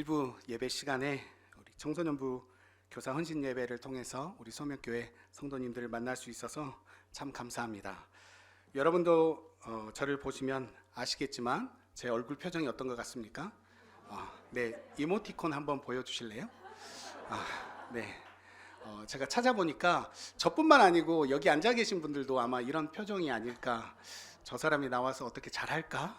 2부 예배 시간에 우리 청소년부 교사 헌신 예배를 통해서 우리 소명교회 성도님들을 만날 수 있어서 참 감사합니다. 여러분도 저를 보시면 아시겠지만 제 얼굴 표정이 어떤 것 같습니까? 네, 이모티콘 한번 보여주실래요? 네, 제가 찾아보니까 저뿐만 아니고 여기 앉아 계신 분들도 아마 이런 표정이 아닐까. 저 사람이 나와서 어떻게 잘할까?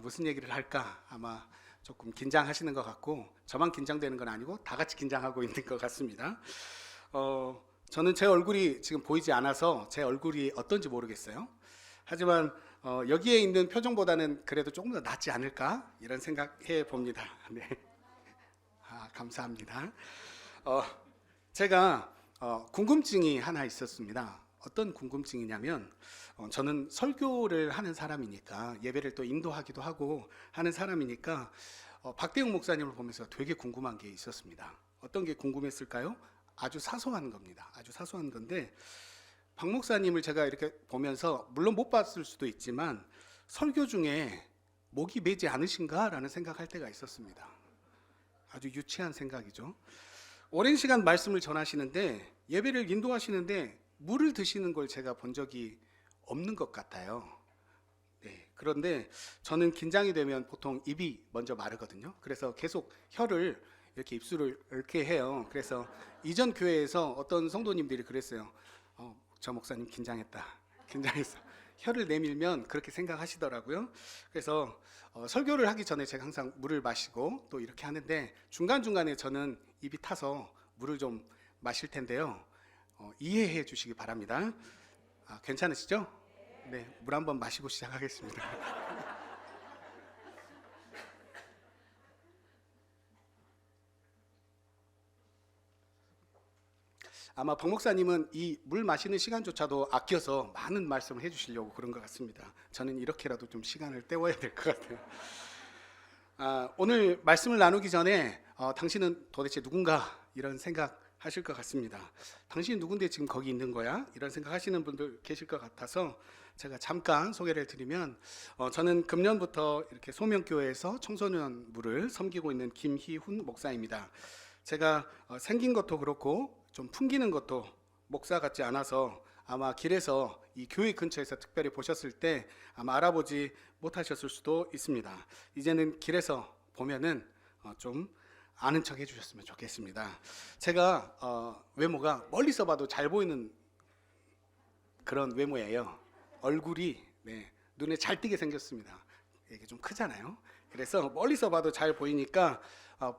무슨 얘기를 할까? 아마 조금 긴장하시는 것 같고, 저만 긴장되는 건 아니고 다 같이 긴장하고 있는 것 같습니다. 저는 제 얼굴이 지금 보이지 않아서 제 얼굴이 어떤지 모르겠어요. 하지만 여기에 있는 표정보다는 그래도 조금 더 낫지 않을까 이런 생각해 봅니다. 네, 감사합니다. 제가 궁금증이 하나 있었습니다. 어떤 궁금증이냐면 저는 설교를 하는 사람이니까, 예배를 또 인도하기도 하고 하는 사람이니까 박대웅 목사님을 보면서 되게 궁금한 게 있었습니다. 어떤 게 궁금했을까요? 아주 사소한 겁니다. 아주 사소한 건데, 박 목사님을 제가 이렇게 보면서 물론 못 봤을 수도 있지만 설교 중에 목이 메지 않으신가 라는 생각할 때가 있었습니다. 아주 유치한 생각이죠. 오랜 시간 말씀을 전하시는데, 예배를 인도하시는데 물을 드시는 걸 제가 본 적이 없는 것 같아요. 네, 그런데 저는 긴장이 되면 보통 입이 먼저 마르거든요. 그래서 계속 혀를 이렇게 입술을 이렇게 해요. 그래서 이전 교회에서 어떤 성도님들이 그랬어요. 저 목사님 긴장했다. 긴장했어. 혀를 내밀면 그렇게 생각하시더라고요. 그래서 설교를 하기 전에 제가 항상 물을 마시고 또 이렇게 하는데, 중간중간에 저는 입이 타서 물을 좀 마실 텐데요. 이해해 주시기 바랍니다. 괜찮으시죠? 네, 물 한번 마시고 시작하겠습니다. 아마 박 목사님은 이 물 마시는 시간조차도 아껴서 많은 말씀을 해주시려고 그런 것 같습니다. 저는 이렇게라도 좀 시간을 때워야 될 것 같아요. 오늘 말씀을 나누기 전에 당신은 도대체 누군가 이런 생각 하실 것 같습니다. 당신이 누군데 지금 거기 있는 거야? 이런 생각 하시는 분들 계실 것 같아서 제가 잠깐 소개를 드리면, 저는 금년부터 이렇게 소명교회에서 청소년부를 섬기고 있는 김희훈 목사입니다. 제가 생긴 것도 그렇고 좀 풍기는 것도 목사 같지 않아서 아마 길에서 이 교회 근처에서 특별히 보셨을 때 아마 알아보지 못하셨을 수도 있습니다. 이제는 길에서 보면은 좀 아는 척 해주셨으면 좋겠습니다. 제가 외모가 멀리서 봐도 잘 보이는 그런 외모예요. 얼굴이 눈에 잘 띄게 생겼습니다. 이게 좀 크잖아요. 그래서 멀리서 봐도 잘 보이니까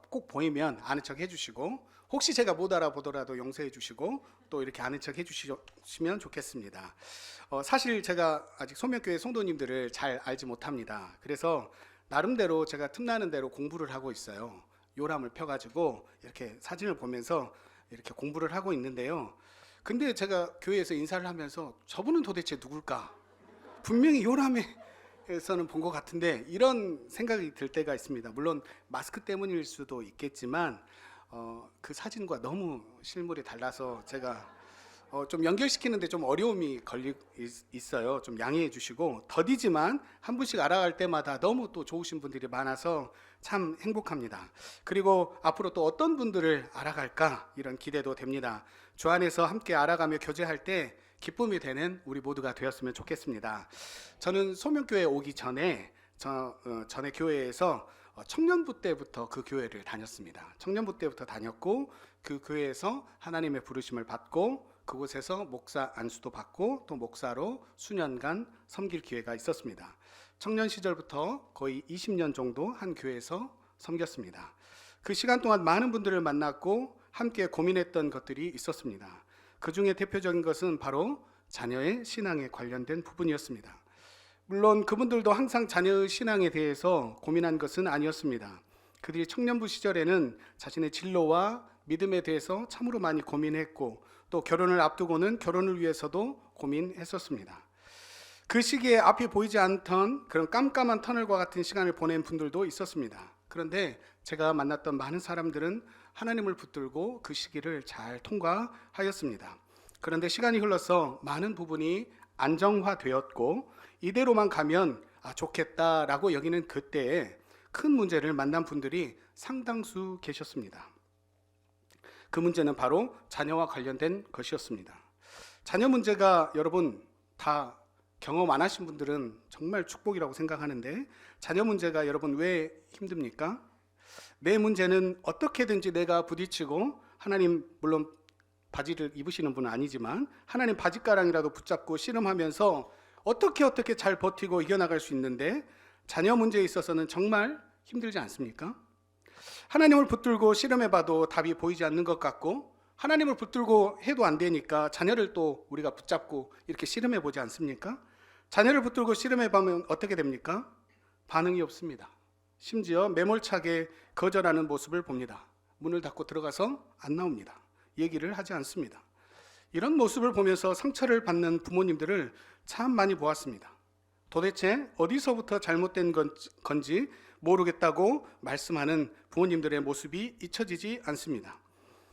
꼭 보이면 아는 척 해주시고, 혹시 제가 못 알아보더라도 용서해 주시고 또 이렇게 아는 척 해주시면 좋겠습니다. 사실 제가 아직 소명교회 성도님들을 잘 알지 못합니다. 그래서 나름대로 제가 틈나는 대로 공부를 하고 있어요. 요람을 펴가지고 이렇게 사진을 보면서 이렇게 공부를 하고 있는데요. 근데 제가 교회에서 인사를 하면서 저분은 도대체 누굴까? 분명히 요람에서는 본 것 같은데, 이런 생각이 들 때가 있습니다. 물론 마스크 때문일 수도 있겠지만 그 사진과 너무 실물이 달라서 제가 좀 연결시키는데 좀 어려움이 있어요. 좀 양해해 주시고, 더디지만 한 분씩 알아갈 때마다 너무 또 좋으신 분들이 많아서 참 행복합니다. 그리고 앞으로 또 어떤 분들을 알아갈까 이런 기대도 됩니다. 주 안에서 함께 알아가며 교제할 때 기쁨이 되는 우리 모두가 되었으면 좋겠습니다. 저는 소명교회 오기 전에 전에 교회에서 청년부 때부터 그 교회를 다녔습니다. 청년부 때부터 다녔고, 그 교회에서 하나님의 부르심을 받고 그곳에서 목사 안수도 받고 또 목사로 수년간 섬길 기회가 있었습니다. 청년 시절부터 거의 20년 정도 한 교회에서 섬겼습니다. 그 시간 동안 많은 분들을 만났고 함께 고민했던 것들이 있었습니다. 그 중에 대표적인 것은 바로 자녀의 신앙에 관련된 부분이었습니다. 물론 그분들도 항상 자녀의 신앙에 대해서 고민한 것은 아니었습니다. 그들이 청년부 시절에는 자신의 진로와 믿음에 대해서 참으로 많이 고민했고, 또 결혼을 앞두고는 결혼을 위해서도 고민했었습니다. 그 시기에 앞이 보이지 않던 그런 깜깜한 터널과 같은 시간을 보낸 분들도 있었습니다. 그런데 제가 만났던 많은 사람들은 하나님을 붙들고 그 시기를 잘 통과하였습니다. 그런데 시간이 흘러서 많은 부분이 안정화되었고, 이대로만 가면 좋겠다라고 여기는 그때에 큰 문제를 만난 분들이 상당수 계셨습니다. 그 문제는 바로 자녀와 관련된 것이었습니다. 자녀 문제가 여러분 다 경험 안 하신 분들은 정말 축복이라고 생각하는데, 자녀 문제가 여러분 왜 힘듭니까? 내 문제는 어떻게든지 내가 부딪히고, 하나님 물론 바지를 입으시는 분은 아니지만 하나님 바지가랑이라도 붙잡고 씨름하면서 어떻게 잘 버티고 이겨나갈 수 있는데, 자녀 문제에 있어서는 정말 힘들지 않습니까? 하나님을 붙들고 씨름해봐도 답이 보이지 않는 것 같고, 하나님을 붙들고 해도 안 되니까 자녀를 또 우리가 붙잡고 이렇게 씨름해보지 않습니까? 자녀를 붙들고 씨름해보면 어떻게 됩니까? 반응이 없습니다. 심지어 매몰차게 거절하는 모습을 봅니다. 문을 닫고 들어가서 안 나옵니다. 얘기를 하지 않습니다. 이런 모습을 보면서 상처를 받는 부모님들을 참 많이 보았습니다. 도대체 어디서부터 잘못된 건지 모르겠다고 말씀하는 부모님들의 모습이 잊혀지지 않습니다.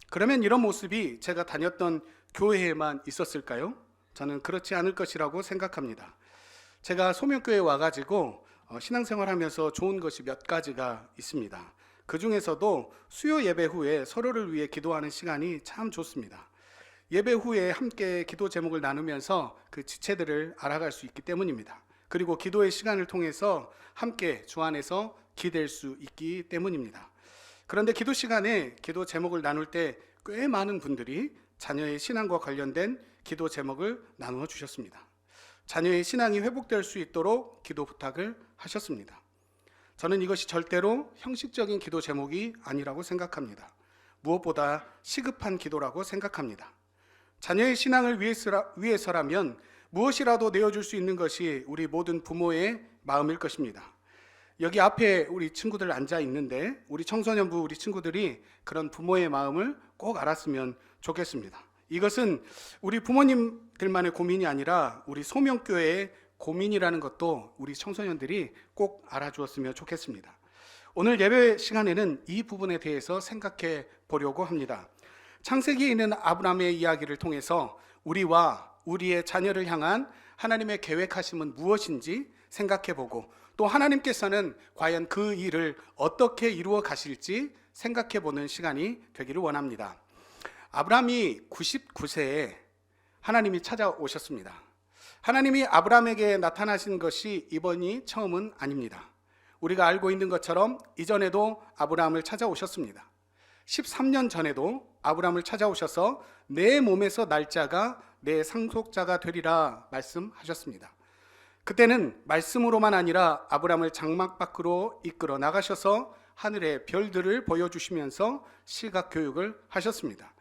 그러면 이런 모습이 제가 다녔던 교회에만 있었을까요? 저는 그렇지 않을 것이라고 생각합니다. 제가 소명교회에 와가지고 신앙생활하면서 좋은 것이 몇 가지가 있습니다. 그 중에서도 수요 예배 후에 서로를 위해 기도하는 시간이 참 좋습니다. 예배 후에 함께 기도 제목을 나누면서 그 지체들을 알아갈 수 있기 때문입니다. 그리고 기도의 시간을 통해서 함께 주 안에서 기댈 수 있기 때문입니다. 그런데 기도 시간에 기도 제목을 나눌 때 꽤 많은 분들이 자녀의 신앙과 관련된 기도 제목을 나누어 주셨습니다. 자녀의 신앙이 회복될 수 있도록 기도 부탁을 하셨습니다. 저는 이것이 절대로 형식적인 기도 제목이 아니라고 생각합니다. 무엇보다 시급한 기도라고 생각합니다. 자녀의 신앙을 위해서라면 무엇이라도 내어줄 수 있는 것이 우리 모든 부모의 마음일 것입니다. 여기 앞에 우리 친구들 앉아 있는데, 우리 청소년부 우리 친구들이 그런 부모의 마음을 꼭 알았으면 좋겠습니다. 이것은 우리 부모님들만의 고민이 아니라 우리 소명교회의 고민이라는 것도 우리 청소년들이 꼭 알아주었으면 좋겠습니다. 오늘 예배 시간에는 이 부분에 대해서 생각해 보려고 합니다. 창세기에 있는 아브라함의 이야기를 통해서 우리와 우리의 자녀를 향한 하나님의 계획하심은 무엇인지 생각해 보고, 또 하나님께서는 과연 그 일을 어떻게 이루어 가실지 생각해 보는 시간이 되기를 원합니다. 아브라함이 99세에 하나님이 찾아오셨습니다. 하나님이 아브라함에게 나타나신 것이 이번이 처음은 아닙니다. 우리가 알고 있는 것처럼 이전에도 아브라함을 찾아오셨습니다. 13년 전에도 아브라함을 찾아오셔서 내 몸에서 날짜가 내 상속자가 되리라 말씀하셨습니다. 그때는 말씀으로만 아니라 아브라함을 장막 밖으로 이끌어 나가셔서 하늘의 별들을 보여주시면서 시각 교육을 하셨습니다.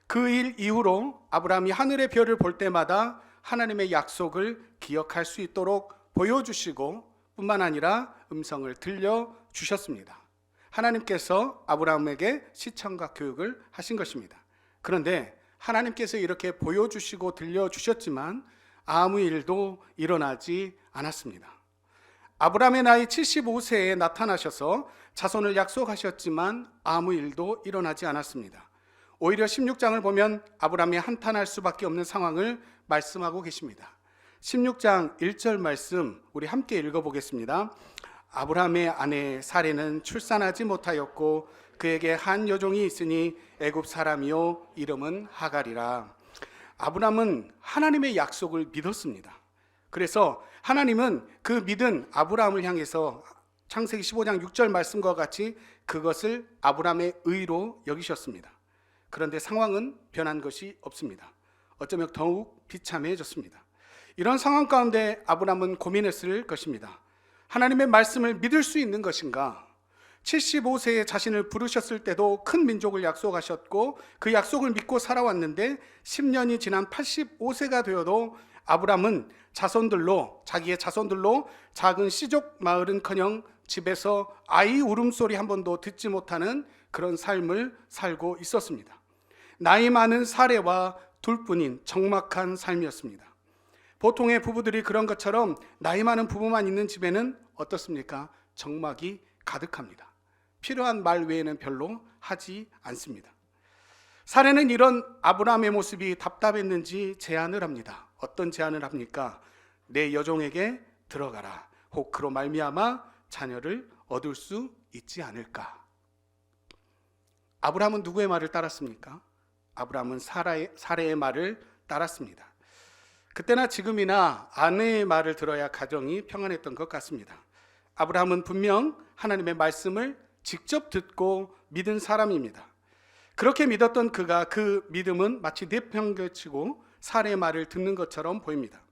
그 일 이후로 아브라함이 하늘의 별을 볼 때마다 하나님의 약속을 기억할 수 있도록 보여주시고 뿐만 아니라 음성을 들려주셨습니다. 하나님께서 아브라함에게 시청각 교육을 하신 것입니다. 그런데 하나님께서 이렇게 보여주시고 들려주셨지만 아무 일도 일어나지 않았습니다. 아브라함의 나이 75세에 나타나셔서 자손을 약속하셨지만 아무 일도 일어나지 않았습니다. 오히려 16장을 보면 아브라함이 한탄할 수밖에 없는 상황을 말씀하고 계십니다. 16장 1절 말씀 우리 함께 읽어보겠습니다. 아브라함의 아내 사레는 출산하지 못하였고 그에게 한 여종이 있으니 애굽 사람이요 이름은 하갈이라. 아브라함은 하나님의 약속을 믿었습니다. 그래서 하나님은 그 믿은 아브라함을 향해서 창세기 15장 6절 말씀과 같이 그것을 아브라함의 의로 여기셨습니다. 그런데 상황은 변한 것이 없습니다. 어쩌면 더욱 비참해졌습니다. 이런 상황 가운데 아브라함은 고민했을 것입니다. 하나님의 말씀을 믿을 수 있는 것인가? 75세에 자신을 부르셨을 때도 큰 민족을 약속하셨고 그 약속을 믿고 살아왔는데 10년이 지난 85세가 되어도 아브라함은 자기의 자손들로 작은 시족 마을은커녕 집에서 아이 울음소리 한 번도 듣지 못하는 그런 삶을 살고 있었습니다. 나이 많은 사례와 둘뿐인 적막한 삶이었습니다. 보통의 부부들이 그런 것처럼 나이 많은 부부만 있는 집에는 어떻습니까? 적막이 가득합니다. 필요한 말 외에는 별로 하지 않습니다. 사례는 이런 아브라함의 모습이 답답했는지 제안을 합니다. 어떤 제안을 합니까? 내 여종에게 들어가라. 혹 그로 말미암아 자녀를 얻을 수 있지 않을까? 아브라함은 누구의 말을 따랐습니까? 아브라함은 사레의 말을 따랐습니다. 그때나 지금이나 아내의 말을 들어야 가정이 평안했던 것 같습니다. 아브라함은 분명 하나님의 말씀을 직접 듣고 믿은 사람입니다. 그렇게 믿었던 그가 그 믿음은 마치 내팽개치고 사레의 말을 듣는 것처럼 보입니다.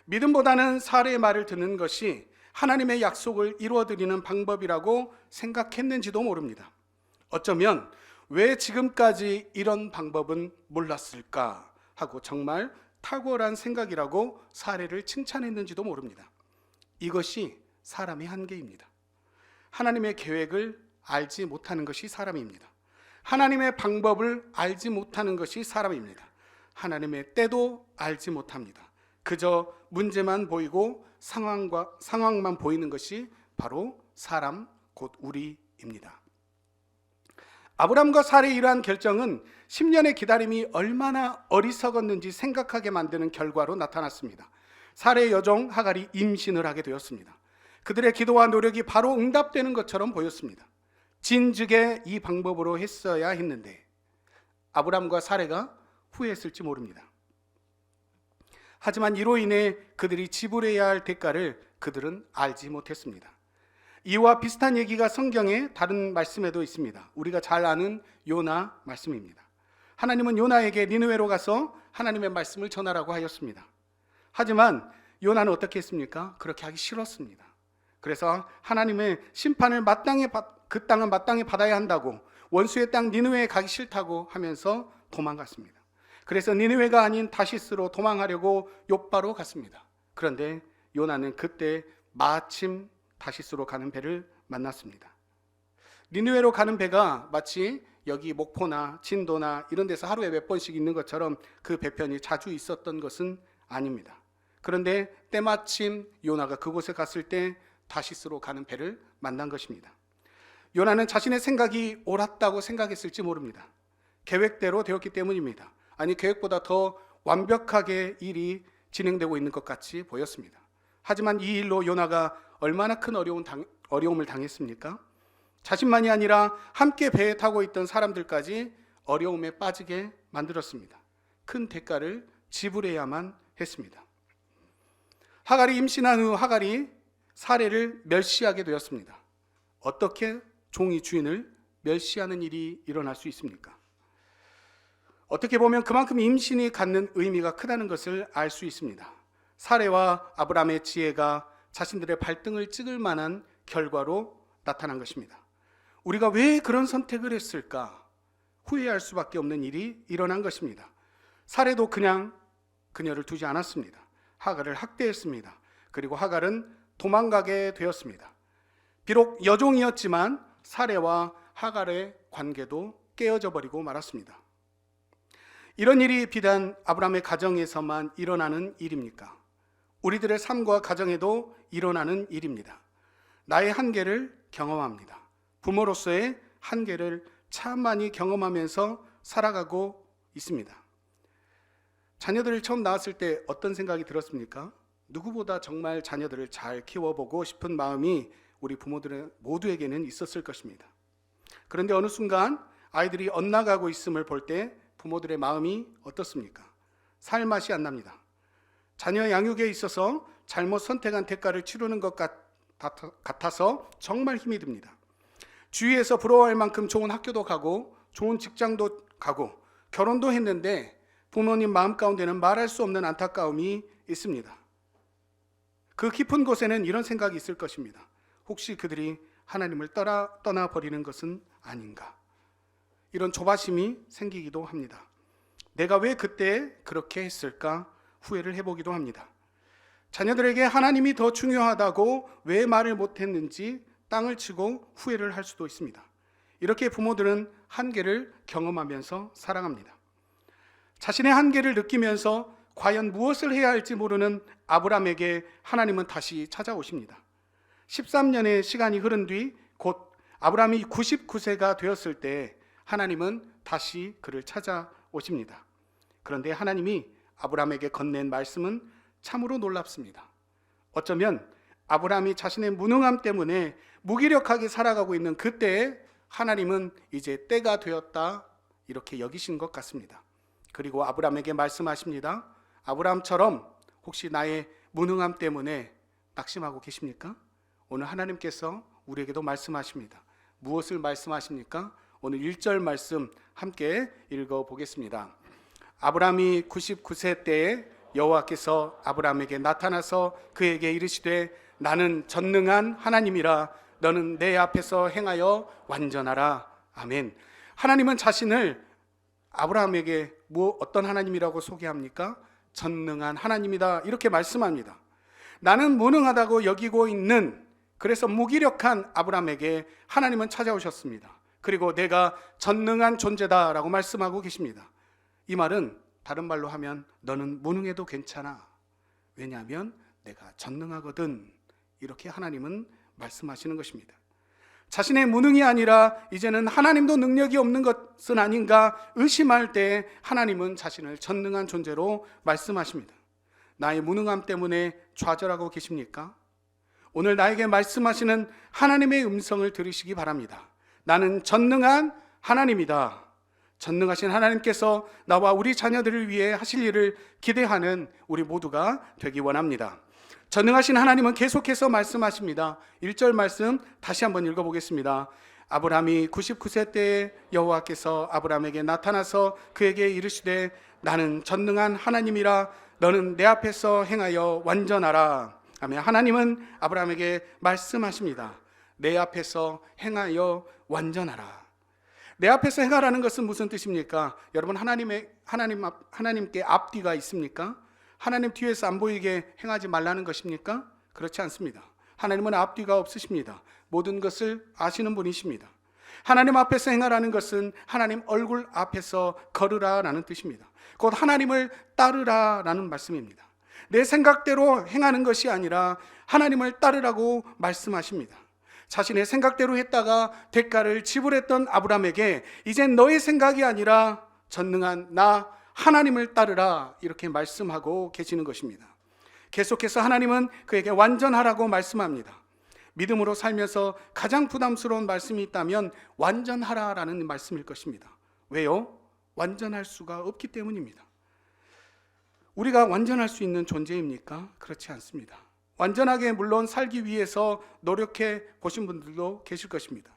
믿음보다는 사레의 말을 듣는 것이 하나님의 약속을 이루어드리는 방법이라고 생각했는지도 모릅니다. 어쩌면 왜 지금까지 이런 방법은 몰랐을까 하고 정말 탁월한 생각이라고 사레를 칭찬했는지도 모릅니다. 이것이 사람의 한계입니다. 하나님의 계획을 알지 못하는 것이 사람입니다. 하나님의 방법을 알지 못하는 것이 사람입니다. 하나님의 때도 알지 못합니다. 그저 문제만 보이고 상황만 보이는 것이 바로 사람, 곧 우리입니다. 아브람과 사레의 이러한 결정은 10년의 기다림이 얼마나 어리석었는지 생각하게 만드는 결과로 나타났습니다. 사레의 여종 하갈이 임신을 하게 되었습니다. 그들의 기도와 노력이 바로 응답되는 것처럼 보였습니다. 진즉에 이 방법으로 했어야 했는데 아브람과 사레가 후회했을지 모릅니다. 하지만 이로 인해 그들이 지불해야 할 대가를 그들은 알지 못했습니다. 이와 비슷한 얘기가 성경의 다른 말씀에도 있습니다. 우리가 잘 아는 요나 말씀입니다. 하나님은 요나에게 니느웨로 가서 하나님의 말씀을 전하라고 하였습니다. 하지만 요나는 어떻게 했습니까? 그렇게 하기 싫었습니다. 그래서 하나님의 심판을 그 땅은 마땅히 받아야 한다고, 원수의 땅 니느웨에 가기 싫다고 하면서 도망갔습니다. 그래서 니느웨가 아닌 다시스로 도망하려고 욥바로 갔습니다. 그런데 요나는 그때 마침 다시스로 가는 배를 만났습니다. 니느웨로 가는 배가 마치 여기 목포나 진도나 이런 데서 하루에 몇 번씩 있는 것처럼 그 배편이 자주 있었던 것은 아닙니다. 그런데 때마침 요나가 그곳에 갔을 때 다시스로 가는 배를 만난 것입니다. 요나는 자신의 생각이 옳았다고 생각했을지 모릅니다. 계획대로 되었기 때문입니다. 아니, 계획보다 더 완벽하게 일이 진행되고 있는 것 같이 보였습니다. 하지만 이 일로 요나가 얼마나 큰 어려움을 당했습니까? 자신만이 아니라 함께 배에 타고 있던 사람들까지 어려움에 빠지게 만들었습니다. 큰 대가를 지불해야만 했습니다. 하갈이 임신한 후 하갈이 사레를 멸시하게 되었습니다. 어떻게 종이 주인을 멸시하는 일이 일어날 수 있습니까? 어떻게 보면 그만큼 임신이 갖는 의미가 크다는 것을 알 수 있습니다. 사레와 아브람의 지혜가 자신들의 발등을 찍을 만한 결과로 나타난 것입니다. 우리가 왜 그런 선택을 했을까? 후회할 수밖에 없는 일이 일어난 것입니다. 사레도 그냥 그녀를 두지 않았습니다. 하갈을 학대했습니다. 그리고 하갈은 도망가게 되었습니다. 비록 여종이었지만 사레와 하갈의 관계도 깨어져 버리고 말았습니다. 이런 일이 비단 아브람의 가정에서만 일어나는 일입니까? 우리들의 삶과 가정에도 일어나는 일입니다. 나의 한계를 경험합니다. 부모로서의 한계를 참 많이 경험하면서 살아가고 있습니다. 자녀들을 처음 낳았을 때 어떤 생각이 들었습니까? 누구보다 정말 자녀들을 잘 키워보고 싶은 마음이 우리 부모들 모두에게는 있었을 것입니다. 그런데 어느 순간 아이들이 엇나가고 있음을 볼 때 부모들의 마음이 어떻습니까? 살 맛이 안 납니다. 자녀 양육에 있어서 잘못 선택한 대가를 치르는 것 같아서 정말 힘이 듭니다. 주위에서 부러워할 만큼 좋은 학교도 가고 좋은 직장도 가고 결혼도 했는데 부모님 마음 가운데는 말할 수 없는 안타까움이 있습니다. 그 깊은 곳에는 이런 생각이 있을 것입니다. 혹시 그들이 하나님을 떠나버리는 것은 아닌가? 이런 조바심이 생기기도 합니다. 내가 왜 그때 그렇게 했을까? 후회를 해보기도 합니다. 자녀들에게 하나님이 더 중요하다고 왜 말을 못했는지 땅을 치고 후회를 할 수도 있습니다. 이렇게 부모들은 한계를 경험하면서 살아갑니다. 자신의 한계를 느끼면서 과연 무엇을 해야 할지 모르는 아브람에게 하나님은 다시 찾아오십니다. 13년의 시간이 흐른 뒤 곧 아브람이 99세가 되었을 때 하나님은 다시 그를 찾아오십니다. 그런데 하나님이 아브람에게 건넨 말씀은 참으로 놀랍습니다. 어쩌면 아브람이 자신의 무능함 때문에 무기력하게 살아가고 있는 그때에 하나님은 이제 때가 되었다 이렇게 여기신 것 같습니다. 그리고 아브라함에게 말씀하십니다. 아브라함처럼 혹시 나의 무능함 때문에 낙심하고 계십니까? 오늘 하나님께서 우리에게도 말씀하십니다. 무엇을 말씀하십니까? 오늘 1절 말씀 함께 읽어보겠습니다. 아브라함이 99세 때에 여호와께서 아브라함에게 나타나서 그에게 이르시되 나는 전능한 하나님이라 너는 내 앞에서 행하여 완전하라. 아멘. 하나님은 자신을 아브라함에게 어떤 하나님이라고 소개합니까? 전능한 하나님이다 이렇게 말씀합니다. 나는 무능하다고 여기고 있는, 그래서 무기력한 아브라함에게 하나님은 찾아오셨습니다. 그리고 내가 전능한 존재다라고 말씀하고 계십니다. 이 말은 다른 말로 하면 너는 무능해도 괜찮아. 왜냐하면 내가 전능하거든. 이렇게 하나님은 말씀하시는 것입니다. 자신의 무능이 아니라 이제는 하나님도 능력이 없는 것은 아닌가 의심할 때 하나님은 자신을 전능한 존재로 말씀하십니다. 나의 무능함 때문에 좌절하고 계십니까? 오늘 나에게 말씀하시는 하나님의 음성을 들으시기 바랍니다. 나는 전능한 하나님이다. 전능하신 하나님께서 나와 우리 자녀들을 위해 하실 일을 기대하는 우리 모두가 되기 원합니다. 전능하신 하나님은 계속해서 말씀하십니다. 1절 말씀 다시 한번 읽어보겠습니다. 아브라함이 99세 때에 여호와께서 아브라함에게 나타나서 그에게 이르시되 나는 전능한 하나님이라 너는 내 앞에서 행하여 완전하라. 아멘. 하나님은 아브라함에게 말씀하십니다. 내 앞에서 행하여 완전하라. 내 앞에서 행하라는 것은 무슨 뜻입니까? 여러분, 하나님께 앞뒤가 있습니까? 하나님 뒤에서 안 보이게 행하지 말라는 것입니까? 그렇지 않습니다. 하나님은 앞뒤가 없으십니다. 모든 것을 아시는 분이십니다. 하나님 앞에서 행하라는 것은 하나님 얼굴 앞에서 걸으라라는 뜻입니다. 곧 하나님을 따르라라는 말씀입니다. 내 생각대로 행하는 것이 아니라 하나님을 따르라고 말씀하십니다. 자신의 생각대로 했다가 대가를 지불했던 아브라함에게 이젠 너의 생각이 아니라 전능한 나 하나님을 따르라 이렇게 말씀하고 계시는 것입니다. 계속해서 하나님은 그에게 완전하라고 말씀합니다. 믿음으로 살면서 가장 부담스러운 말씀이 있다면 완전하라라는 말씀일 것입니다. 왜요? 완전할 수가 없기 때문입니다. 우리가 완전할 수 있는 존재입니까? 그렇지 않습니다. 완전하게 물론 살기 위해서 노력해 보신 분들도 계실 것입니다.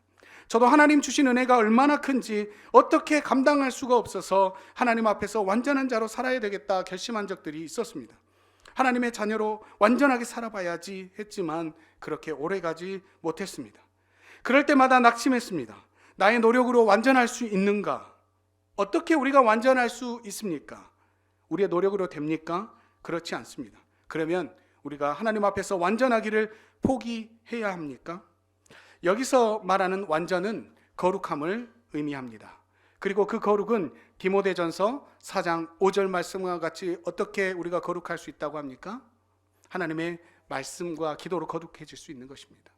저도 하나님 주신 은혜가 얼마나 큰지 어떻게 감당할 수가 없어서 하나님 앞에서 완전한 자로 살아야 되겠다 결심한 적들이 있었습니다. 하나님의 자녀로 완전하게 살아봐야지 했지만 그렇게 오래가지 못했습니다. 그럴 때마다 낙심했습니다. 나의 노력으로 완전할 수 있는가? 어떻게 우리가 완전할 수 있습니까? 우리의 노력으로 됩니까? 그렇지 않습니다. 그러면 우리가 하나님 앞에서 완전하기를 포기해야 합니까? 여기서 말하는 완전은 거룩함을 의미합니다. 그리고 그 거룩은 디모데전서 4장 5절 말씀과 같이 어떻게 우리가 거룩할 수 있다고 합니까? 하나님의 말씀과 기도로 거룩해질 수 있는 것입니다.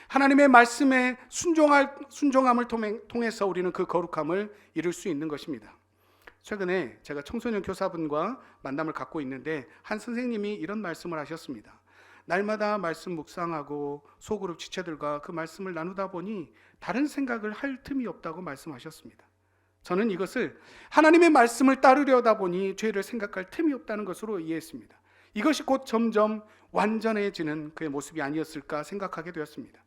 하나님의 말씀에 순종함을 통해서 우리는 그 거룩함을 이룰 수 있는 것입니다. 최근에 제가 청소년 교사분과 만남을 갖고 있는데 한 선생님이 이런 말씀을 하셨습니다. 날마다 말씀 묵상하고 소그룹 지체들과 그 말씀을 나누다 보니 다른 생각을 할 틈이 없다고 말씀하셨습니다. 저는 이것을 하나님의 말씀을 따르려다 보니 죄를 생각할 틈이 없다는 것으로 이해했습니다. 이것이 곧 점점 완전해지는 그의 모습이 아니었을까 생각하게 되었습니다.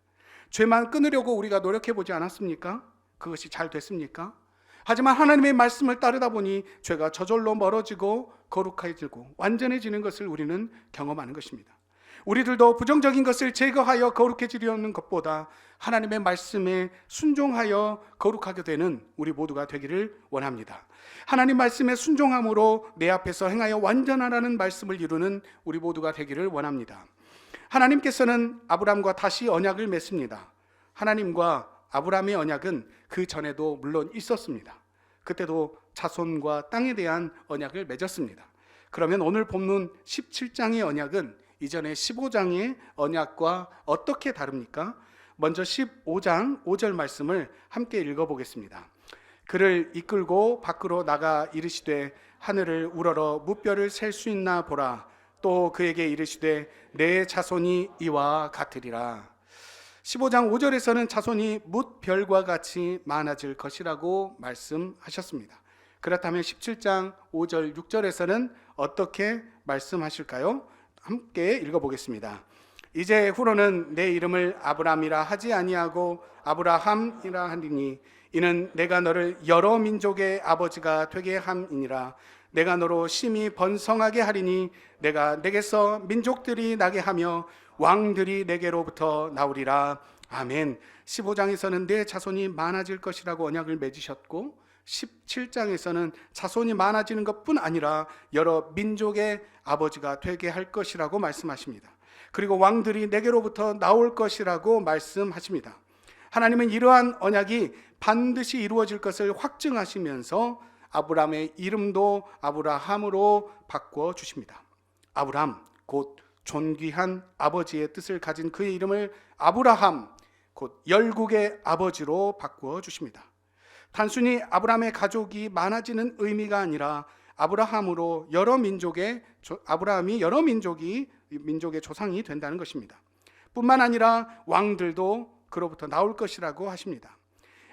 죄만 끊으려고 우리가 노력해보지 않았습니까? 그것이 잘 됐습니까? 하지만 하나님의 말씀을 따르다 보니 죄가 저절로 멀어지고 거룩해지고 완전해지는 것을 우리는 경험하는 것입니다. 우리들도 부정적인 것을 제거하여 거룩해지려는 것보다 하나님의 말씀에 순종하여 거룩하게 되는 우리 모두가 되기를 원합니다. 하나님 말씀에 순종함으로 내 앞에서 행하여 완전하라는 말씀을 이루는 우리 모두가 되기를 원합니다. 하나님께서는 아브라함과 다시 언약을 맺습니다. 하나님과 아브라함의 언약은 그 전에도 물론 있었습니다. 그때도 자손과 땅에 대한 언약을 맺었습니다. 그러면 오늘 본문 17장의 언약은 이전에 15장의 언약과 어떻게 다릅니까? 먼저 15장 5절 말씀을 함께 읽어보겠습니다. 그를 이끌고 밖으로 나가 이르시되 하늘을 우러러 무뼈를 셀 수 있나 보라. 또 그에게 이르시되 내 자손이 이와 같으리라. 15장 5절에서는 자손이 뭇별과 같이 많아질 것이라고 말씀하셨습니다. 그렇다면 17장 5절 6절에서는 어떻게 말씀하실까요? 함께 읽어보겠습니다. 이제 후로는 내 이름을 아브람이라 하지 아니하고 아브라함이라 하리니 이는 내가 너를 여러 민족의 아버지가 되게 함이니라. 내가 너로 심히 번성하게 하리니 내가 내게서 민족들이 나게 하며 왕들이 내게로부터 나오리라. 아멘. 15장에서는 내 자손이 많아질 것이라고 언약을 맺으셨고 17장에서는 자손이 많아지는 것뿐 아니라 여러 민족의 아버지가 되게 할 것이라고 말씀하십니다. 그리고 왕들이 내게로부터 나올 것이라고 말씀하십니다. 하나님은 이러한 언약이 반드시 이루어질 것을 확증하시면서 아브라함의 이름도 아브라함으로 바꿔 주십니다. 아브라함, 곧 존귀한 아버지의 뜻을 가진 그의 이름을 아브라함, 곧 열국의 아버지로 바꾸어 주십니다. 단순히 아브라함의 가족이 많아지는 의미가 아니라 아브라함으로 아브라함이 여러 민족의 조상이 된다는 것입니다. 뿐만 아니라 왕들도 그로부터 나올 것이라고 하십니다.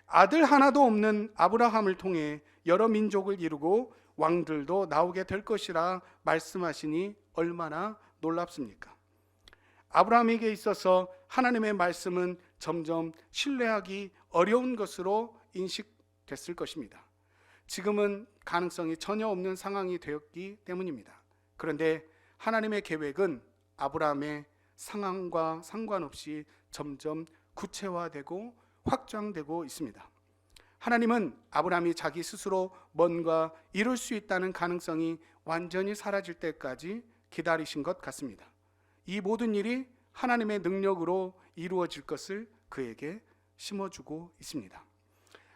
아들 하나도 없는 아브라함을 통해 여러 민족을 이루고 왕들도 나오게 될 것이라 말씀하시니 얼마나 놀랍습니까? 아브라함에게 있어서 하나님의 말씀은 점점 신뢰하기 어려운 것으로 인식됐을 것입니다. 지금은 가능성이 전혀 없는 상황이 되었기 때문입니다. 그런데 하나님의 계획은 아브라함의 상황과 상관없이 점점 구체화되고 확장되고 있습니다. 하나님은 아브라함이 자기 스스로 뭔가 이룰 수 있다는 가능성이 완전히 사라질 때까지 기다리신 것 같습니다. 이 모든 일이 하나님의 능력으로 이루어질 것을 그에게 심어주고 있습니다.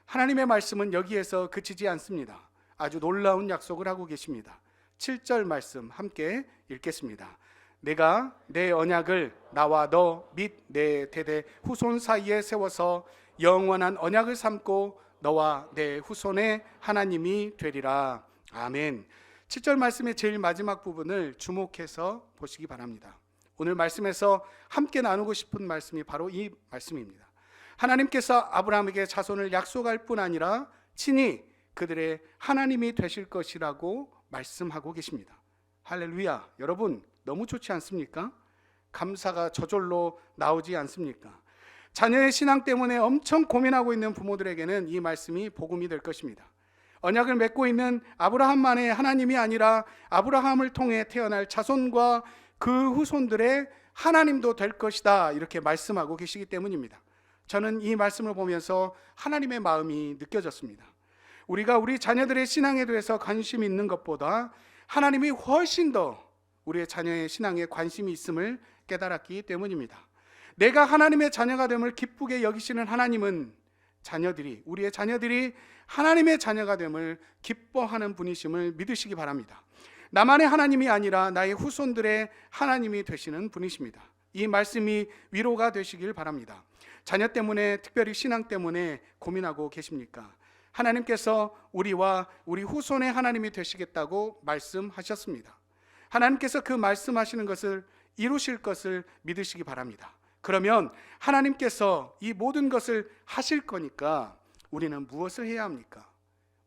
하나님의 말씀은 여기에서 그치지 않습니다. 아주 놀라운 약속을 하고 계십니다. 7절 말씀 함께 읽겠습니다. 내가 내 언약을 나와 너 및 내 대대 후손 사이에 세워서 영원한 언약을 삼고 너와 내 후손의 하나님이 되리라. 아멘. 7절 말씀의 제일 마지막 부분을 주목해서 보시기 바랍니다. 오늘 말씀에서 함께 나누고 싶은 말씀이 바로 이 말씀입니다. 하나님께서 아브라함에게 자손을 약속할 뿐 아니라 친히 그들의 하나님이 되실 것이라고 말씀하고 계십니다. 할렐루야. 여러분 너무 좋지 않습니까? 감사가 저절로 나오지 않습니까? 자녀의 신앙 때문에 엄청 고민하고 있는 부모들에게는 이 말씀이 복음이 될 것입니다. 언약을 맺고 있는 아브라함만의 하나님이 아니라 아브라함을 통해 태어날 자손과 그 후손들의 하나님도 될 것이다, 이렇게 말씀하고 계시기 때문입니다. 저는 이 말씀을 보면서 하나님의 마음이 느껴졌습니다. 우리가 우리 자녀들의 신앙에 대해서 관심이 있는 것보다 하나님이 훨씬 더 우리의 자녀의 신앙에 관심이 있음을 깨달았기 때문입니다. 내가 하나님의 자녀가 됨을 기쁘게 여기시는 하나님은 우리의 자녀들이 하나님의 자녀가 됨을 기뻐하는 분이심을 믿으시기 바랍니다. 나만의 하나님이 아니라 나의 후손들의 하나님이 되시는 분이십니다. 이 말씀이 위로가 되시길 바랍니다. 자녀 때문에, 특별히 신앙 때문에 고민하고 계십니까? 하나님께서 우리와 우리 후손의 하나님이 되시겠다고 말씀하셨습니다. 하나님께서 그 말씀하시는 것을 이루실 것을 믿으시기 바랍니다. 그러면 하나님께서 이 모든 것을 하실 거니까 우리는 무엇을 해야 합니까?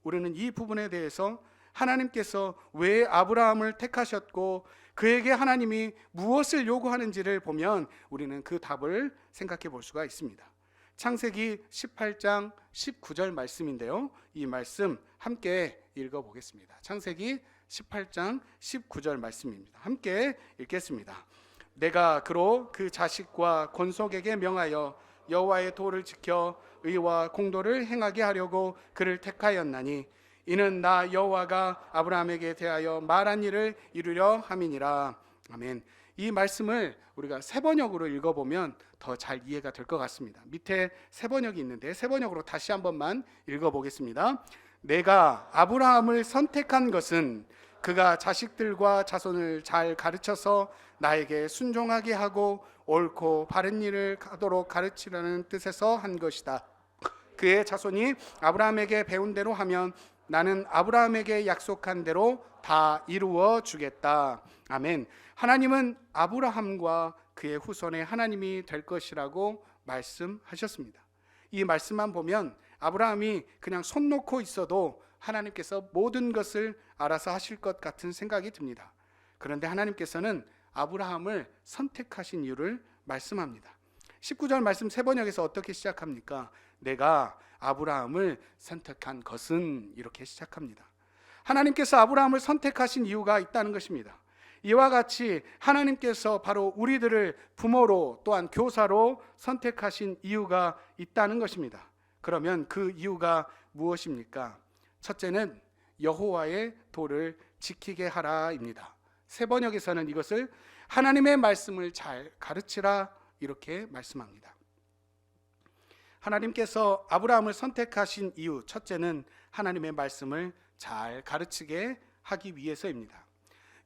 우리는 이 부분에 대해서 하나님께서 왜 아브라함을 택하셨고 그에게 하나님이 무엇을 요구하는지를 보면 우리는 그 답을 생각해 볼 수가 있습니다. 창세기 18장 19절 말씀인데요, 이 말씀 함께 읽어보겠습니다. 창세기 18장 19절 말씀입니다. 함께 읽겠습니다. 내가 그로 그 자식과 권속에게 명하여 여호와의 도를 지켜 의와 공도를 행하게 하려고 그를 택하였나니 이는 나 여호와가 아브라함에게 대하여 말한 일을 이루려 함이니라. 아멘. 이 말씀을 우리가 세 번역으로 읽어보면 더 잘 이해가 될 것 같습니다. 밑에 세 번역이 있는데 세 번역으로 다시 한 번만 읽어보겠습니다. 내가 아브라함을 선택한 것은 그가 자식들과 자손을 잘 가르쳐서 나에게 순종하게 하고 옳고 바른 일을 하도록 가르치라는 뜻에서 한 것이다. 그의 자손이 아브라함에게 배운 대로 하면 나는 아브라함에게 약속한 대로 다 이루어 주겠다. 아멘. 하나님은 아브라함과 그의 후손의 하나님이 될 것이라고 말씀하셨습니다. 이 말씀만 보면 아브라함이 그냥 손 놓고 있어도 하나님께서 모든 것을 알아서 하실 것 같은 생각이 듭니다. 그런데 하나님께서는 아브라함을 선택하신 이유를 말씀합니다. 19절 말씀 세 번역에서 어떻게 시작합니까? 내가 아브라함을 선택한 것은, 이렇게 시작합니다. 하나님께서 아브라함을 선택하신 이유가 있다는 것입니다. 이와 같이 하나님께서 바로 우리들을 부모로 또한 교사로 선택하신 이유가 있다는 것입니다. 그러면 그 이유가 무엇입니까? 첫째는 여호와의 도를 지키게 하라입니다. 세 번역에서는 이것을 하나님의 말씀을 잘 가르치라, 이렇게 말씀합니다. 하나님께서 아브라함을 선택하신 이유, 첫째는 하나님의 말씀을 잘 가르치게 하기 위해서입니다.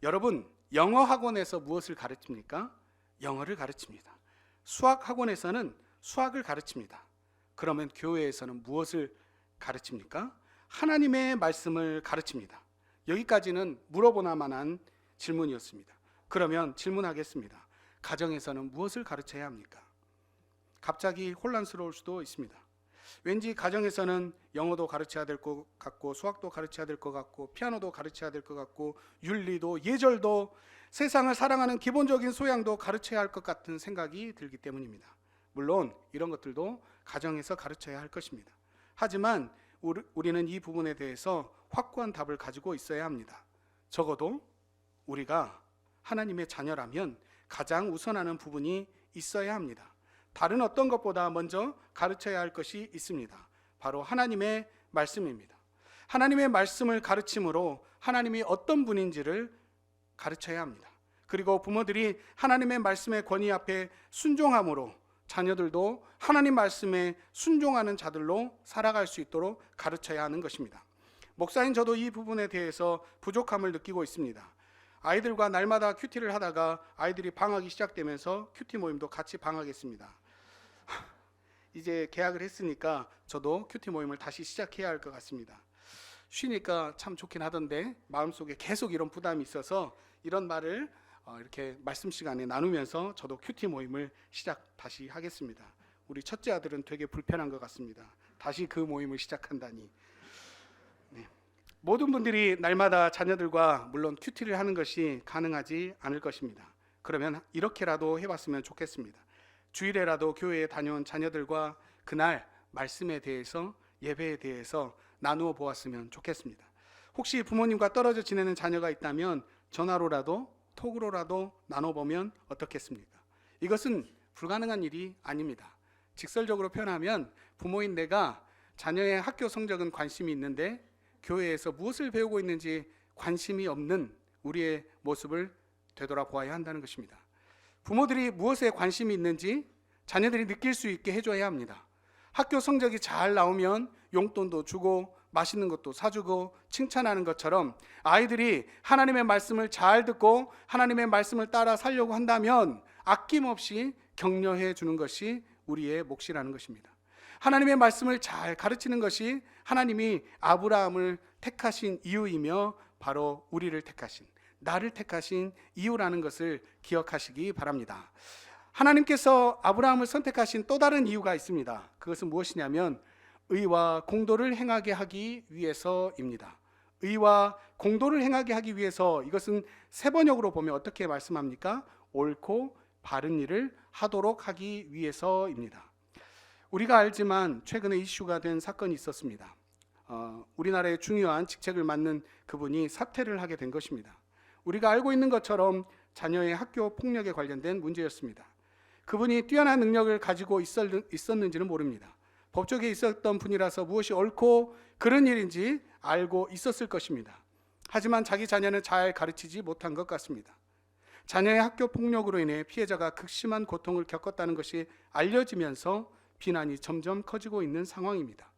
여러분, 영어 학원에서 무엇을 가르칩니까? 영어를 가르칩니다. 수학 학원에서는 수학을 가르칩니다. 그러면 교회에서는 무엇을 가르칩니까? 하나님의 말씀을 가르칩니다. 여기까지는 물어보나마난 질문이었습니다. 그러면 질문하겠습니다. 가정에서는 무엇을 가르쳐야 합니까? 갑자기 혼란스러울 수도 있습니다. 왠지 가정에서는 영어도 가르쳐야 될 것 같고, 수학도 가르쳐야 될 것 같고, 피아노도 가르쳐야 될 것 같고, 윤리도, 예절도, 세상을 사랑하는 기본적인 소양도 가르쳐야 할 것 같은 생각이 들기 때문입니다. 물론 이런 것들도 가정에서 가르쳐야 할 것입니다. 하지만 우리는 이 부분에 대해서 확고한 답을 가지고 있어야 합니다. 적어도 우리가 하나님의 자녀라면 가장 우선하는 부분이 있어야 합니다. 다른 어떤 것보다 먼저 가르쳐야 할 것이 있습니다. 바로 하나님의 말씀입니다. 하나님의 말씀을 가르침으로 하나님이 어떤 분인지를 가르쳐야 합니다. 그리고 부모들이 하나님의 말씀의 권위 앞에 순종함으로 자녀들도 하나님 말씀에 순종하는 자들로 살아갈 수 있도록 가르쳐야 하는 것입니다. 목사인 저도 이 부분에 대해서 부족함을 느끼고 있습니다. 아이들과 날마다 큐티를 하다가 아이들이 방학이 시작되면서 큐티 모임도 같이 방학했습니다. 이제 개학을 했으니까 저도 큐티 모임을 다시 시작해야 할 것 같습니다. 쉬니까 참 좋긴 하던데 마음속에 계속 이런 부담이 있어서 이런 말을 이렇게 말씀 시간에 나누면서 저도 큐티 모임을 다시 하겠습니다. 우리 첫째 아들은 되게 불편한 것 같습니다. 다시 그 모임을 시작한다니. 네. 모든 분들이 날마다 자녀들과 물론 큐티를 하는 것이 가능하지 않을 것입니다. 그러면 이렇게라도 해봤으면 좋겠습니다. 주일에라도 교회에 다녀온 자녀들과 그날 말씀에 대해서, 예배에 대해서 나누어 보았으면 좋겠습니다. 혹시 부모님과 떨어져 지내는 자녀가 있다면 전화로라도 톡으로라도 나눠보면 어떻겠습니까? 이것은 불가능한 일이 아닙니다. 직설적으로 표현하면 부모인 내가 자녀의 학교 성적은 관심이 있는데 교회에서 무엇을 배우고 있는지 관심이 없는 우리의 모습을 되돌아보아야 한다는 것입니다. 부모들이 무엇에 관심이 있는지 자녀들이 느낄 수 있게 해줘야 합니다. 학교 성적이 잘 나오면 용돈도 주고 맛있는 것도 사주고 칭찬하는 것처럼 아이들이 하나님의 말씀을 잘 듣고 하나님의 말씀을 따라 살려고 한다면 아낌없이 격려해 주는 것이 우리의 몫이라는 것입니다. 하나님의 말씀을 잘 가르치는 것이 하나님이 아브라함을 택하신 이유이며 바로 우리를 택하신, 나를 택하신 이유라는 것을 기억하시기 바랍니다. 하나님께서 아브라함을 선택하신 또 다른 이유가 있습니다. 그것은 무엇이냐면 의와 공도를 행하게 하기 위해서입니다. 의와 공도를 행하게 하기 위해서, 이것은 세 번역으로 보면 어떻게 말씀합니까? 옳고 바른 일을 하도록 하기 위해서입니다. 우리가 알지만 최근에 이슈가 된 사건이 있었습니다. 우리나라의 중요한 직책을 맡는 그분이 사퇴를 하게 된 것입니다. 우리가 알고 있는 것처럼 자녀의 학교 폭력에 관련된 문제였습니다. 그분이 뛰어난 능력을 가지고 있었는지는 모릅니다. 법조계에 있었던 분이라서 무엇이 옳고 그런 일인지 알고 있었을 것입니다. 하지만 자기 자녀는 잘 가르치지 못한 것 같습니다. 자녀의 학교 폭력으로 인해 피해자가 극심한 고통을 겪었다는 것이 알려지면서 비난이 점점 커지고 있는 상황입니다.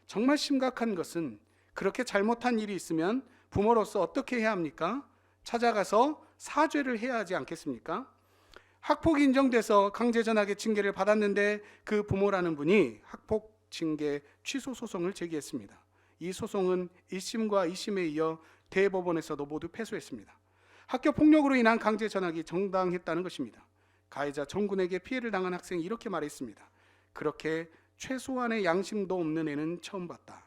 정말 심각한 것은 그렇게 잘못한 일이 있으면 부모로서 어떻게 해야 합니까? 찾아가서 사죄를 해야 하지 않겠습니까? 학폭이 인정돼서 강제전학의 징계를 받았는데 그 부모라는 분이 학폭 징계 취소 소송을 제기했습니다. 이 소송은 1심과 2심에 이어 대법원에서도 모두 패소했습니다. 학교 폭력으로 인한 강제전학이 정당했다는 것입니다. 가해자 정군에게 피해를 당한 학생이 이렇게 말했습니다. 그렇게 최소한의 양심도 없는 애는 처음 봤다.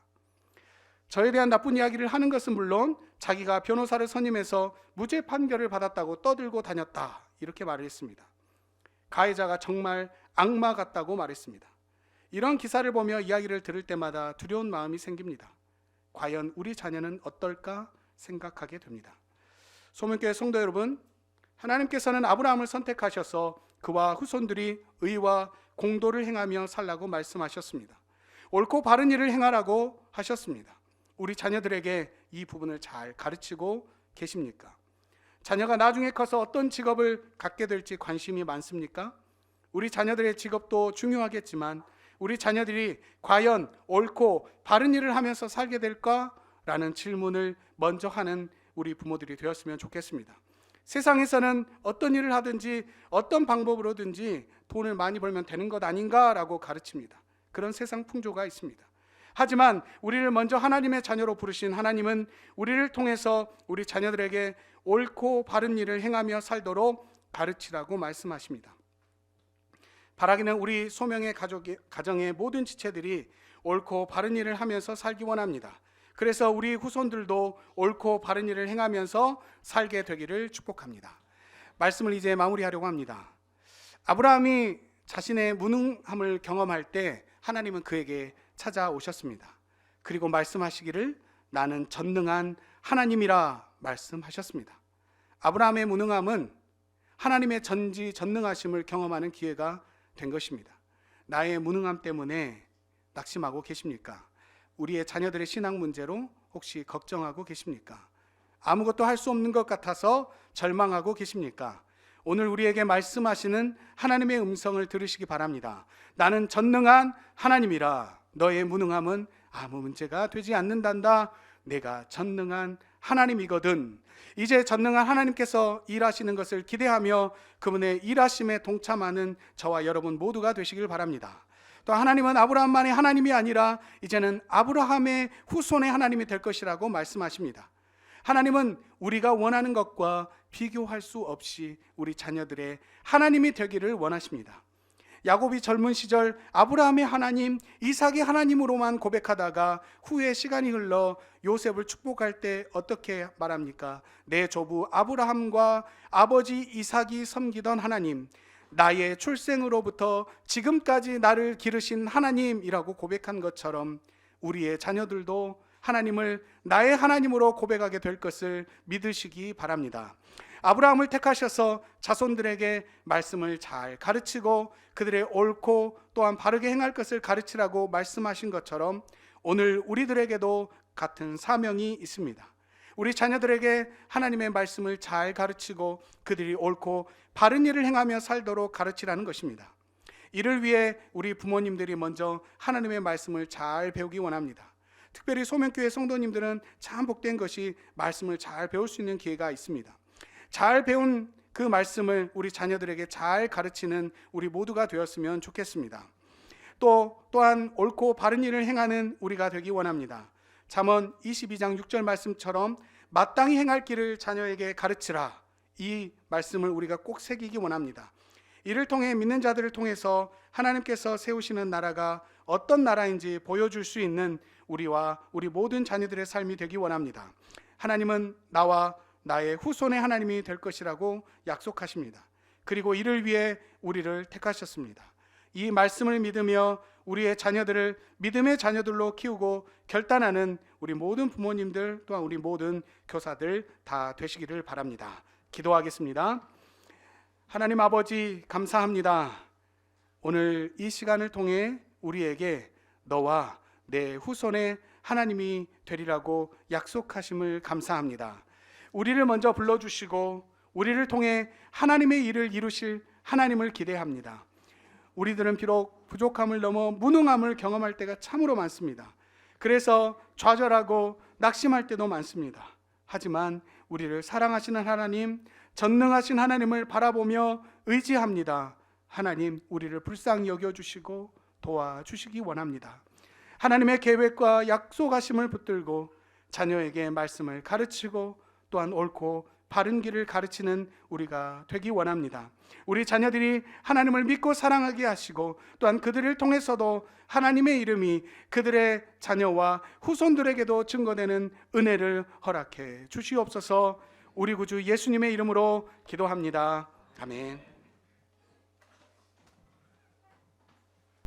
저에 대한 나쁜 이야기를 하는 것은 물론 자기가 변호사를 선임해서 무죄 판결을 받았다고 떠들고 다녔다. 이렇게 말을 했습니다. 가해자가 정말 악마 같다고 말했습니다. 이런 기사를 보며 이야기를 들을 때마다 두려운 마음이 생깁니다. 과연 우리 자녀는 어떨까 생각하게 됩니다. 소명교회 성도 여러분, 하나님께서는 아브라함을 선택하셔서 그와 후손들이 의와 공도를 행하며 살라고 말씀하셨습니다. 옳고 바른 일을 행하라고 하셨습니다. 우리 자녀들에게 이 부분을 잘 가르치고 계십니까? 자녀가 나중에 커서 어떤 직업을 갖게 될지 관심이 많습니까? 우리 자녀들의 직업도 중요하겠지만 우리 자녀들이 과연 옳고 바른 일을 하면서 살게 될까라는 질문을 먼저 하는 우리 부모들이 되었으면 좋겠습니다. 세상에서는 어떤 일을 하든지 어떤 방법으로든지 돈을 많이 벌면 되는 것 아닌가라고 가르칩니다. 그런 세상 풍조가 있습니다. 하지만 우리를 먼저 하나님의 자녀로 부르신 하나님은 우리를 통해서 우리 자녀들에게 옳고 바른 일을 행하며 살도록 가르치라고 말씀하십니다. 바라기는 우리 소명의 가정의 모든 지체들이 옳고 바른 일을 하면서 살기 원합니다. 그래서 우리 후손들도 옳고 바른 일을 행하면서 살게 되기를 축복합니다. 말씀을 이제 마무리하려고 합니다. 아브라함이 자신의 무능함을 경험할 때 하나님은 그에게 찾아오셨습니다. 그리고 말씀하시기를 나는 전능한 하나님이라 말씀하셨습니다. 아브라함의 무능함은 하나님의 전지전능하심을 경험하는 기회가 된 것입니다. 나의 무능함 때문에 낙심하고 계십니까? 우리의 자녀들의 신앙 문제로 혹시 걱정하고 계십니까? 아무것도 할 수 없는 것 같아서 절망하고 계십니까? 오늘 우리에게 말씀하시는 하나님의 음성을 들으시기 바랍니다. 나는 전능한 하나님이라 너의 무능함은 아무 문제가 되지 않는단다. 내가 전능한 하나님이거든. 이제 전능한 하나님께서 일하시는 것을 기대하며 그분의 일하심에 동참하는 저와 여러분 모두가 되시길 바랍니다. 또 하나님은 아브라함만의 하나님이 아니라 이제는 아브라함의 후손의 하나님이 될 것이라고 말씀하십니다. 하나님은 우리가 원하는 것과 비교할 수 없이 우리 자녀들의 하나님이 되기를 원하십니다. 야곱이 젊은 시절 아브라함의 하나님, 이삭의 하나님으로만 고백하다가 후에 시간이 흘러 요셉을 축복할 때 어떻게 말합니까? 내 조부 아브라함과 아버지 이삭이 섬기던 하나님, 나의 출생으로부터 지금까지 나를 기르신 하나님이라고 고백한 것처럼 우리의 자녀들도 하나님을 나의 하나님으로 고백하게 될 것을 믿으시기 바랍니다. 아브라함을 택하셔서 자손들에게 말씀을 잘 가르치고 그들의 옳고 또한 바르게 행할 것을 가르치라고 말씀하신 것처럼 오늘 우리들에게도 같은 사명이 있습니다. 우리 자녀들에게 하나님의 말씀을 잘 가르치고 그들이 옳고 바른 일을 행하며 살도록 가르치라는 것입니다. 이를 위해 우리 부모님들이 먼저 하나님의 말씀을 잘 배우기 원합니다. 특별히 소명교회 성도님들은 참 복된 것이 말씀을 잘 배울 수 있는 기회가 있습니다. 잘 배운 그 말씀을 우리 자녀들에게 잘 가르치는 우리 모두가 되었으면 좋겠습니다. 또한 옳고 바른 일을 행하는 우리가 되기 원합니다. 잠언 22장 6절 말씀처럼 마땅히 행할 길을 자녀에게 가르치라. 이 말씀을 우리가 꼭 새기기 원합니다. 이를 통해 믿는 자들을 통해서 하나님께서 세우시는 나라가 어떤 나라인지 보여줄 수 있는 우리와 우리 모든 자녀들의 삶이 되기 원합니다. 하나님은 나와 나의 후손의 하나님이 될 것이라고 약속하십니다. 그리고 이를 위해 우리를 택하셨습니다. 이 말씀을 믿으며 우리의 자녀들을 믿음의 자녀들로 키우고 결단하는 우리 모든 부모님들 또한 우리 모든 교사들 다 되시기를 바랍니다. 기도하겠습니다. 하나님 아버지 감사합니다. 오늘 이 시간을 통해 우리에게 너와 내 후손의 하나님이 되리라고 약속하심을 감사합니다. 우리를 먼저 불러주시고 우리를 통해 하나님의 일을 이루실 하나님을 기대합니다. 우리들은 비록 부족함을 넘어 무능함을 경험할 때가 참으로 많습니다. 그래서 좌절하고 낙심할 때도 많습니다. 하지만 우리를 사랑하시는 하나님, 전능하신 하나님을 바라보며 의지합니다. 하나님, 우리를 불쌍히 여겨주시고 도와주시기 원합니다. 하나님의 계획과 약속하심을 붙들고 자녀에게 말씀을 가르치고 또한 옳고 바른 길을 가르치는 우리가 되기 원합니다. 우리 자녀들이 하나님을 믿고 사랑하게 하시고 또한 그들을 통해서도 하나님의 이름이 그들의 자녀와 후손들에게도 증거되는 은혜를 허락해 주시옵소서. 우리 구주 예수님의 이름으로 기도합니다. 아멘.